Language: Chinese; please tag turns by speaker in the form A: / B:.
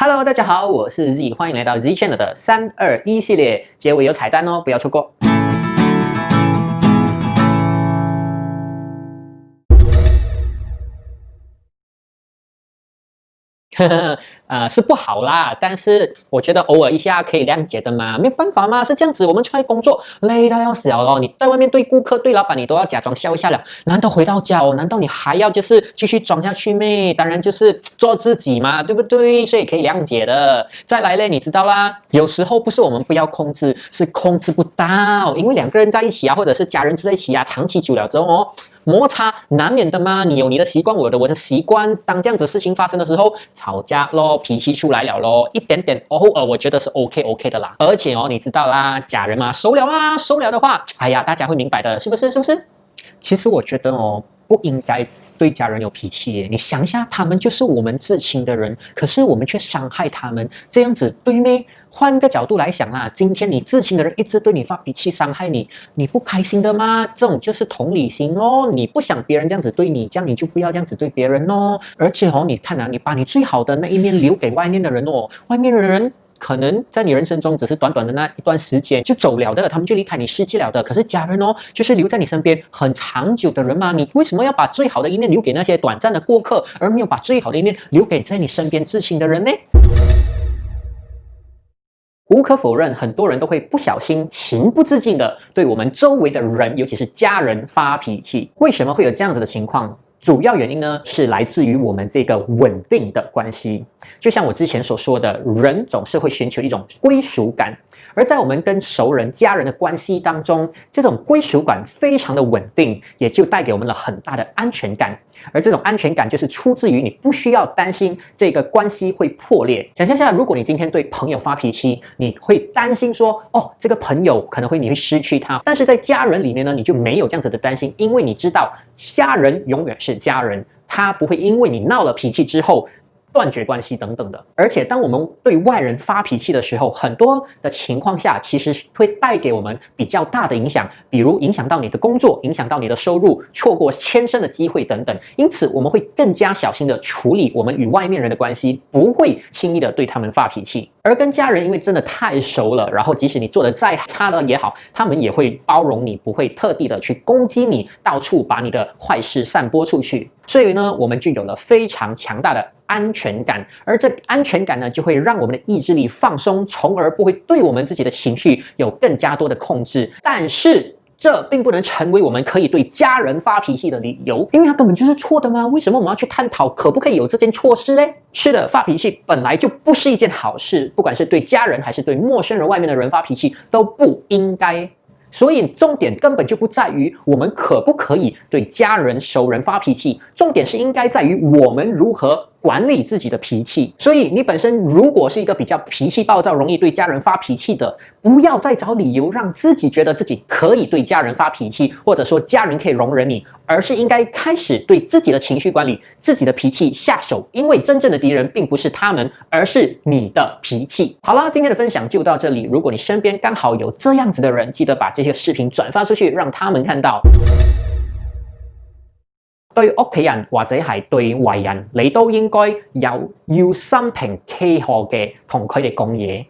A: Hello， 大家好，我是 Z， 欢迎来到 Z Channel 的321系列，结尾有彩蛋哦，不要错过。是不好啦，但是我觉得偶尔一下可以谅解的嘛，没有办法嘛，是这样子，我们出来工作累到要死了，你在外面对顾客、对老板，你都要假装笑一下了，难道回到家难道你还要就是继续装下去咩？当然就是做自己嘛，对不对？所以可以谅解的。再来嘞，你知道啦，有时候不是我们不要控制，是控制不到，因为两个人在一起啊，或者是家人住在一起啊，长期久了之后哦。摩擦难免的嘛，你有你的习惯，我有我的习惯。当这样子事情发生的时候，吵架咯，脾气出来了咯，一点点偶尔我觉得是 OK 的啦。而且你知道啦，家人嘛，熟了的话，哎呀，大家会明白的，是不是？其实我觉得不应该对家人有脾气耶。你想一下，他们就是我们至亲的人，可是我们却伤害他们，这样子对咩？换个角度来想啦，今天你至亲的人一直对你发脾气，伤害你，你不开心的吗？这种就是同理心咯。你不想别人这样子对你，这样你就不要这样子对别人咯。而且你看啊，你把你最好的那一面留给外面的人外面的人可能在你人生中只是短短的那一段时间就走了的，他们就离开你世界了的。可是家人就是留在你身边很长久的人嘛，你为什么要把最好的一面留给那些短暂的过客，而没有把最好的一面留给在你身边至亲的人呢？无可否认，很多人都会不小心、情不自禁的对我们周围的人，尤其是家人发脾气。为什么会有这样子的情况？主要原因呢，是来自于我们这个稳定的关系。就像我之前所说的，人总是会寻求一种归属感，而在我们跟熟人、家人的关系当中，这种归属感非常的稳定，也就带给我们了很大的安全感。而这种安全感就是出自于你不需要担心这个关系会破裂。想象下，如果你今天对朋友发脾气，你会担心说，这个朋友可能你会失去他。但是在家人里面呢，你就没有这样子的担心，因为你知道家人永远是家人，他不会因为你闹了脾气之后断绝关系等等的。而且当我们对外人发脾气的时候，很多的情况下其实会带给我们比较大的影响，比如影响到你的工作，影响到你的收入，错过迁升的机会等等。因此我们会更加小心的处理我们与外面人的关系，不会轻易的对他们发脾气。而跟家人因为真的太熟了，然后即使你做的再差的也好，他们也会包容你，不会特地的去攻击你，到处把你的坏事散播出去。所以呢，我们就有了非常强大的安全感，而这安全感呢，就会让我们的意志力放松，从而不会对我们自己的情绪有更加多的控制。但是这并不能成为我们可以对家人发脾气的理由，因为它根本就是错的嘛。为什么我们要去探讨可不可以有这件错事呢？是的，发脾气本来就不是一件好事，不管是对家人还是对陌生人、外面的人发脾气都不应该。所以重点根本就不在于我们可不可以对家人、熟人发脾气，重点是应该在于我们如何管理自己的脾气。所以你本身如果是一个比较脾气暴躁，容易对家人发脾气的，不要再找理由让自己觉得自己可以对家人发脾气，或者说家人可以容忍你，而是应该开始对自己的情绪管理、自己的脾气下手。因为真正的敌人并不是他们，而是你的脾气。好啦，今天的分享就到这里。如果你身边刚好有这样子的人，記得把這些視頻轉發出去，讓他們看到。對屋企人或者係對為人，你都應該有要心平氣和嘅同佢哋講嘢。